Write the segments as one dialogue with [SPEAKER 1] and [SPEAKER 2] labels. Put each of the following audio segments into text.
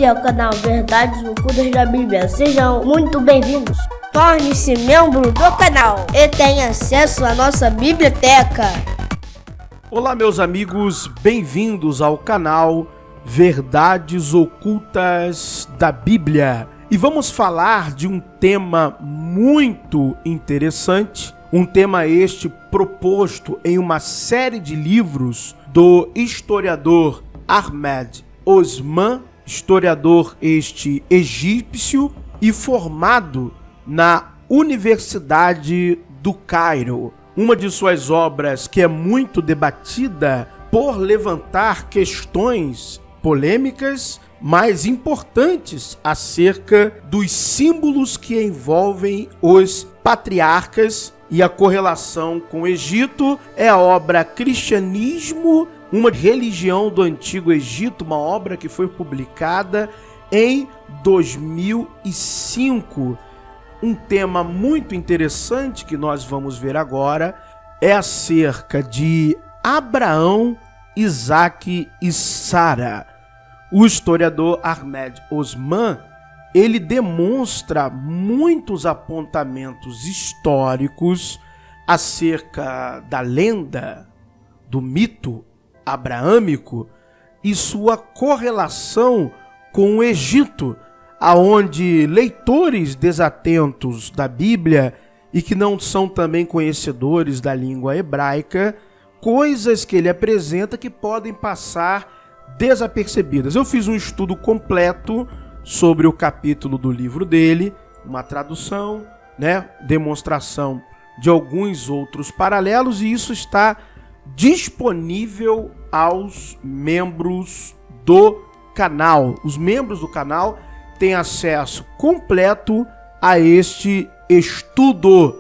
[SPEAKER 1] Esse é o canal Verdades Ocultas da Bíblia. Sejam muito bem-vindos. Torne-se membro do canal e tenha acesso à nossa biblioteca.
[SPEAKER 2] Olá, meus amigos, bem-vindos ao canal Verdades Ocultas da Bíblia. E vamos falar de um tema muito interessante, um tema este proposto em uma série de livros do historiador Ahmed Osman, historiador este egípcio e formado na Universidade do Cairo. Uma de suas obras que é muito debatida por levantar questões polêmicas, mas importantes acerca dos símbolos que envolvem os patriarcas e a correlação com o Egito, é a obra Cristianismo, uma religião do Antigo Egito, uma obra que foi publicada em 2005. Um tema muito interessante que nós vamos ver agora é acerca de Abraão, Isaac e Sara. O historiador Ahmed Osman, ele demonstra muitos apontamentos históricos acerca da lenda, do mito abraâmico e sua correlação com o Egito, aonde leitores desatentos da Bíblia e que não são também conhecedores da língua hebraica, coisas que ele apresenta que podem passar desapercebidas. Eu fiz um estudo completo sobre o capítulo do livro dele, uma tradução, demonstração de alguns outros paralelos, e isso está disponível aos membros do canal. Os membros do canal têm acesso completo a este estudo.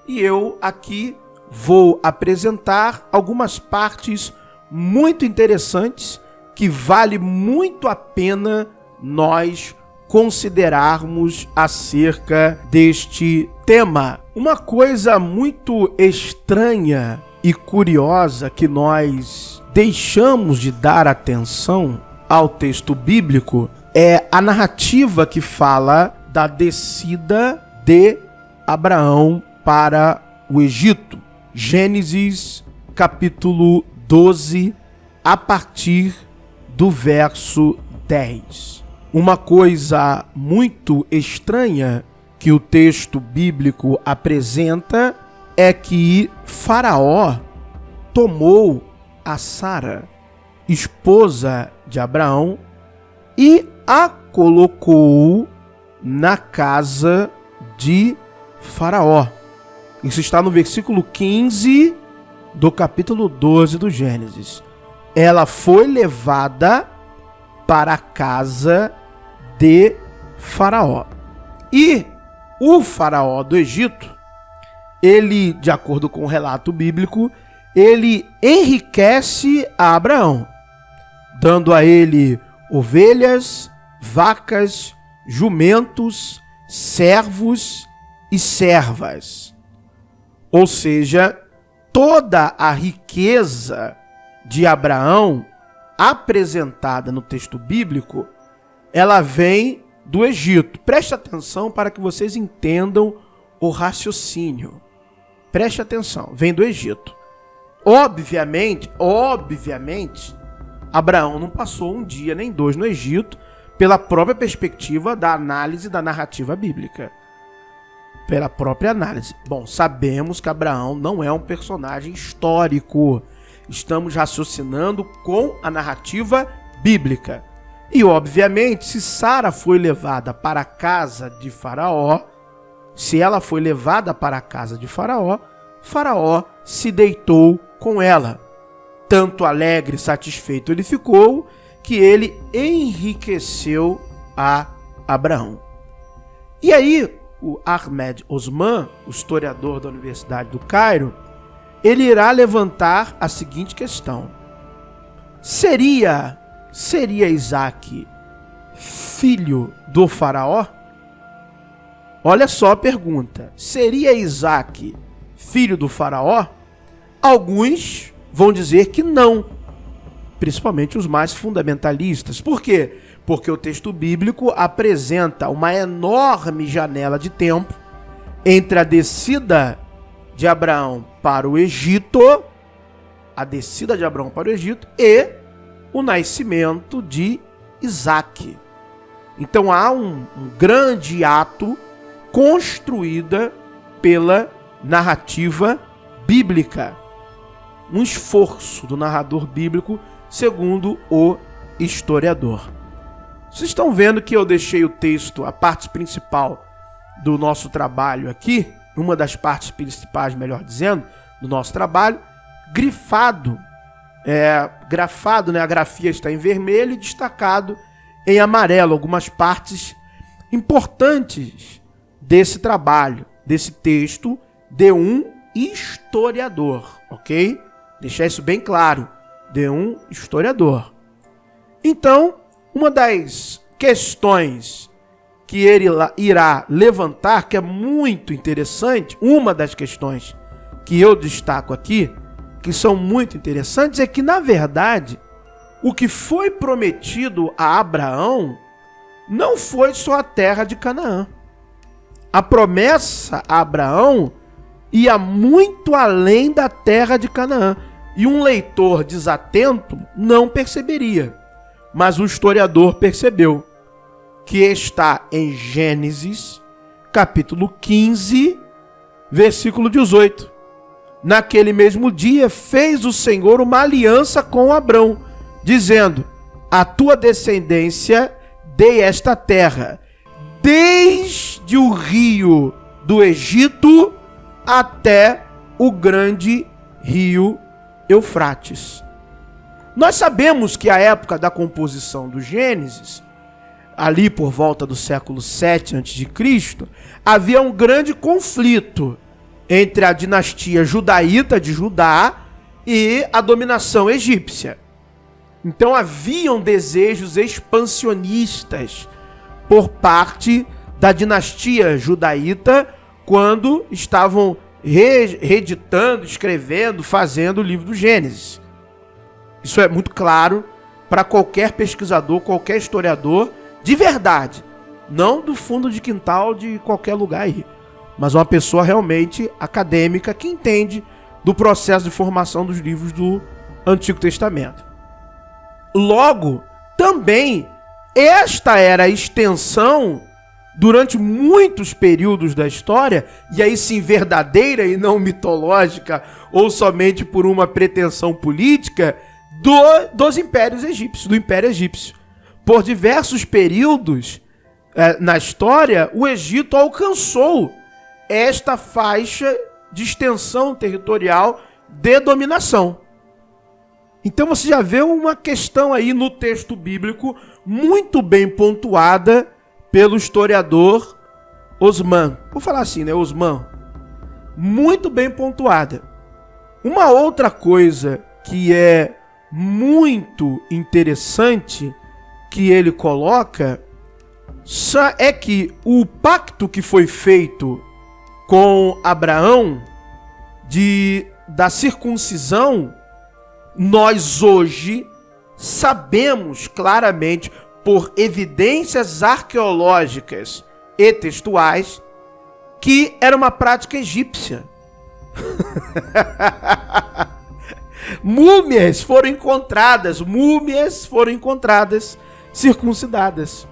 [SPEAKER 2] E eu aqui vou apresentar algumas partes muito interessantes que vale muito a pena nós considerarmos acerca deste tema. Uma coisa muito estranha e curiosa que nós deixamos de dar atenção ao texto bíblico é a narrativa que fala da descida de Abraão para o Egito. Gênesis capítulo 12, a partir do verso 10. Uma coisa muito estranha que o texto bíblico apresenta é que Faraó tomou a Sara, esposa de Abraão, e a colocou na casa de Faraó. Isso está no versículo 15 do capítulo 12 do Gênesis. Ela foi levada para a casa de Faraó. E o Faraó do Egito, ele, de acordo com o relato bíblico, ele enriquece a Abraão, dando a ele ovelhas, vacas, jumentos, servos e servas. Ou seja, toda a riqueza de Abraão apresentada no texto bíblico, ela vem do Egito. Preste atenção para que vocês entendam o raciocínio. Preste atenção, vem do Egito. Obviamente, Abraão não passou um dia nem dois no Egito pela própria perspectiva da análise da narrativa bíblica. Pela própria análise. Bom, sabemos que Abraão não é um personagem histórico. Estamos raciocinando com a narrativa bíblica. E, obviamente, se Sara foi levada para a casa de Faraó, Faraó se deitou com ela. Tanto alegre e satisfeito ele ficou, que ele enriqueceu a Abraão. E aí, o Ahmed Osman, o historiador da Universidade do Cairo, ele irá levantar a seguinte questão: Seria Isaac filho do Faraó? Olha só a pergunta. Seria Isaac filho do faraó? Alguns vão dizer que não. Principalmente os mais fundamentalistas. Por quê? Porque o texto bíblico apresenta uma enorme janela de tempo entre a descida de Abraão para o Egito, e o nascimento de Isaac. Então há um grande ato construída pela narrativa bíblica. Um esforço do narrador bíblico, segundo o historiador. Vocês estão vendo que eu deixei o texto, a parte principal do nosso trabalho aqui, uma das partes principais, melhor dizendo, do nosso trabalho, grafado, né? A grafia está em vermelho e destacado em amarelo, algumas partes importantes desse trabalho, desse texto de um historiador, ok? Deixar isso bem claro, de um historiador. Então, uma das questões que ele irá levantar, que é muito interessante, uma das questões que eu destaco aqui, que são muito interessantes, é que, na verdade, o que foi prometido a Abraão não foi só a terra de Canaã. A promessa a Abraão ia muito além da terra de Canaã. E um leitor desatento não perceberia. Mas o historiador percebeu que está em Gênesis, capítulo 15, versículo 18. Naquele mesmo dia fez o Senhor uma aliança com Abrão, dizendo: a tua descendência dei esta terra, desde o rio do Egito até o grande rio Eufrates. Nós sabemos que a época da composição do Gênesis, ali por volta do século 7 a.C., havia um grande conflito entre a dinastia judaíta de Judá e a dominação egípcia. Então haviam desejos expansionistas por parte da dinastia judaíta quando estavam reeditando, escrevendo, fazendo o livro do Gênesis. Isso é muito claro para qualquer pesquisador, qualquer historiador de verdade. Não do fundo de quintal de qualquer lugar aí. Mas uma pessoa realmente acadêmica que entende do processo de formação dos livros do Antigo Testamento. Logo, também, esta era a extensão durante muitos períodos da história, e aí sim verdadeira e não mitológica, ou somente por uma pretensão política, dos impérios egípcios, do Império Egípcio. Por diversos períodos na história, o Egito alcançou esta faixa de extensão territorial de dominação. Então você já vê uma questão aí no texto bíblico muito bem pontuada pelo historiador Osman. Vou falar assim, né? Osman. Muito bem pontuada. Uma outra coisa que é muito interessante que ele coloca é que o pacto que foi feito com Abraão da circuncisão, nós hoje sabemos claramente, por evidências arqueológicas e textuais, que era uma prática egípcia. Múmias foram encontradas circuncidadas.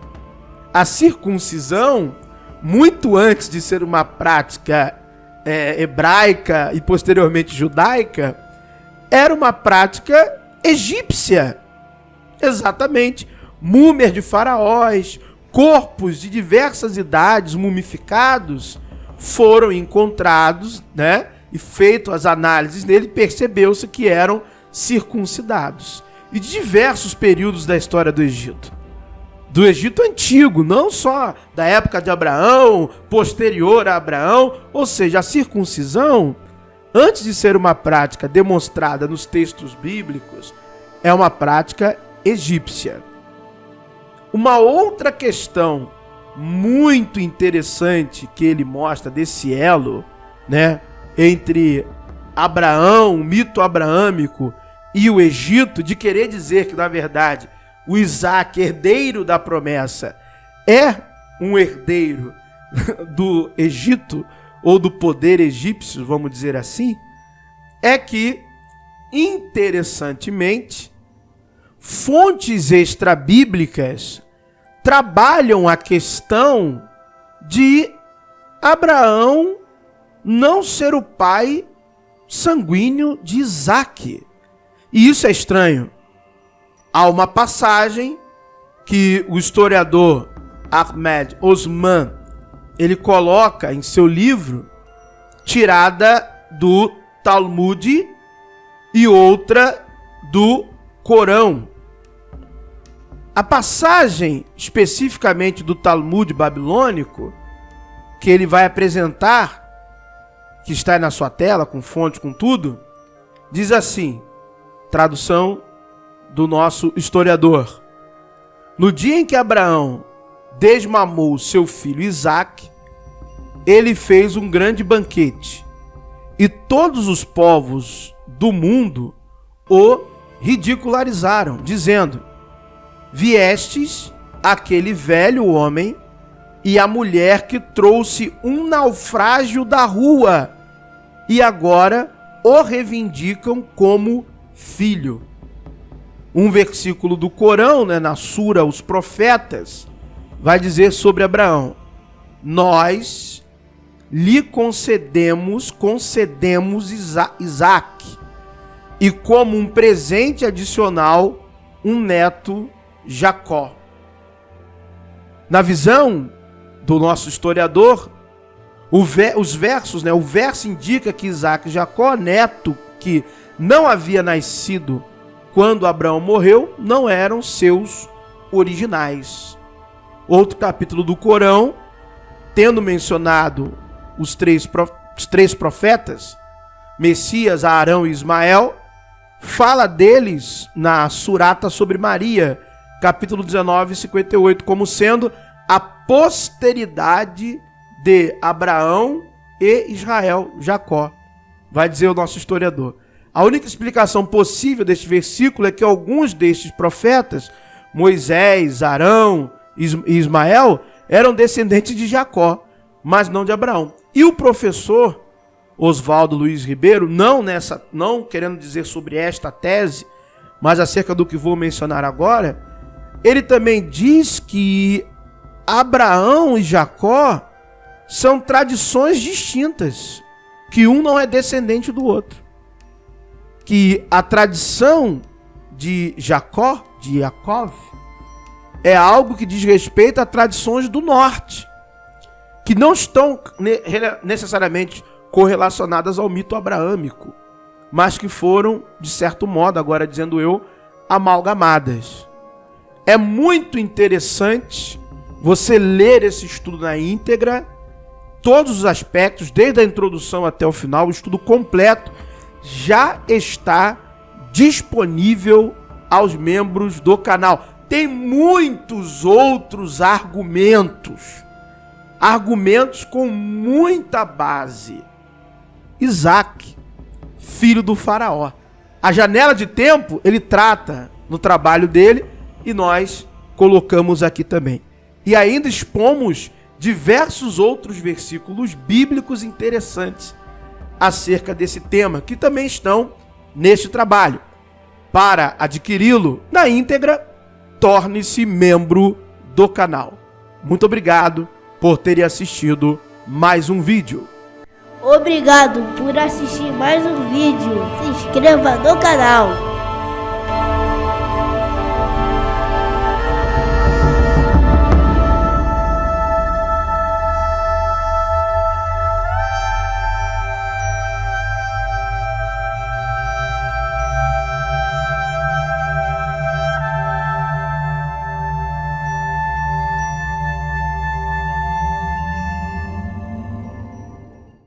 [SPEAKER 2] A circuncisão, muito antes de ser uma prática hebraica e posteriormente judaica, era uma prática egípcia. Exatamente. Múmias de faraós, corpos de diversas idades mumificados foram encontrados, né? E feito as análises nele, percebeu-se que eram circuncidados. E de diversos períodos da história do Egito. Do Egito antigo, não só da época de Abraão, posterior a Abraão. Ou seja, a circuncisão, antes de ser uma prática demonstrada nos textos bíblicos, é uma prática egípcia. Uma outra questão muito interessante que ele mostra desse elo, né, entre Abraão, o mito abraâmico e o Egito, de querer dizer que, na verdade, o Isaac, herdeiro da promessa, é um herdeiro do Egito, ou do poder egípcio, vamos dizer assim, é que, interessantemente, fontes extrabíblicas trabalham a questão de Abraão não ser o pai sanguíneo de Isaac. E isso é estranho. Há uma passagem que o historiador Ahmed Osman ele coloca em seu livro, tirada do Talmud e outra do Corão. A passagem especificamente do Talmud babilônico, que ele vai apresentar, que está aí na sua tela, com fonte, com tudo, diz assim, tradução do nosso historiador: no dia em que Abraão desmamou seu filho Isaac, ele fez um grande banquete, e todos os povos do mundo o ridicularizaram, dizendo: viestes aquele velho homem e a mulher que trouxe um naufrágio da rua, e agora o reivindicam como filho. Um versículo do Corão, né, na Sura Os Profetas, vai dizer sobre Abraão: nós lhe concedemos Isaac, e como um presente adicional, um neto, Jacó. Na visão do nosso historiador, os versos, né, o verso indica que Isaac e Jacó, neto que não havia nascido quando Abraão morreu, não eram seus originais. Outro capítulo do Corão, tendo mencionado os três profetas, Messias, Arão e Ismael, fala deles na surata sobre Maria, capítulo 19, 58, como sendo a posteridade de Abraão e Israel, Jacó. Vai dizer o nosso historiador. A única explicação possível deste versículo é que alguns destes profetas, Moisés, Arão e Ismael, eram descendentes de Jacó, mas não de Abraão. E o professor Oswaldo Luiz Ribeiro, não querendo dizer sobre esta tese, mas acerca do que vou mencionar agora, ele também diz que Abraão e Jacó são tradições distintas, que um não é descendente do outro. Que a tradição de Jacó, de Yaakov, é algo que diz respeito a tradições do norte, que não estão necessariamente correlacionadas ao mito abraâmico, mas que foram, de certo modo, agora dizendo eu, amalgamadas. É muito interessante você ler esse estudo na íntegra, todos os aspectos, desde a introdução até o final, o estudo completo já está disponível aos membros do canal. Tem muitos outros argumentos com muita base. Isaac, filho do faraó. A janela de tempo ele trata no trabalho dele e nós colocamos aqui também. E ainda expomos diversos outros versículos bíblicos interessantes acerca desse tema, que também estão neste trabalho. Para adquiri-lo na íntegra, torne-se membro do canal. Muito obrigado por terem assistido mais um vídeo.
[SPEAKER 1] Obrigado por assistir mais um vídeo. Se inscreva no canal.